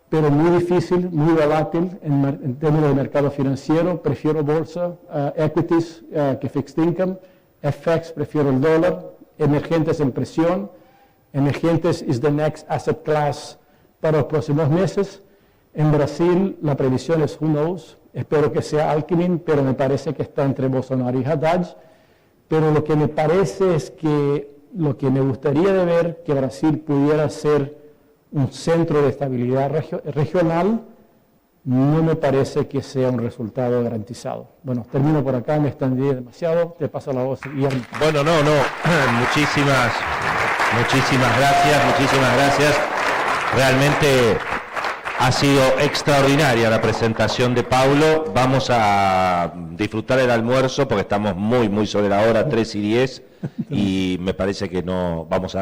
pero muy difícil, muy volátil en términos de mercado financiero. Prefiero bolsa, equities que fixed income, FX prefiero el dólar, emergentes en presión. Emergentes is the next asset class para los próximos meses. En Brasil la previsión es who knows, espero que sea Alckmin, pero me parece que está entre Bolsonaro y Haddad. Pero lo que me parece es que lo que me gustaría de ver que Brasil pudiera ser un centro de estabilidad regional, no me parece que sea un resultado garantizado. Bueno, termino por acá, me extendí demasiado, te paso la voz, Guillermo. Bueno, muchísimas gracias. Realmente ha sido extraordinaria la presentación de Paulo. Vamos a disfrutar el almuerzo porque estamos muy sobre la hora, 3:10, y me parece que no vamos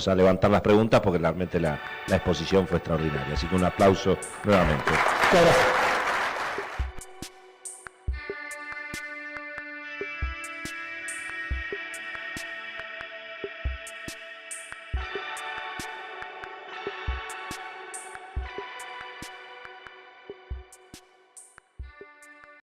a levantar las preguntas porque realmente la exposición fue extraordinaria. Así que un aplauso nuevamente. Gracias.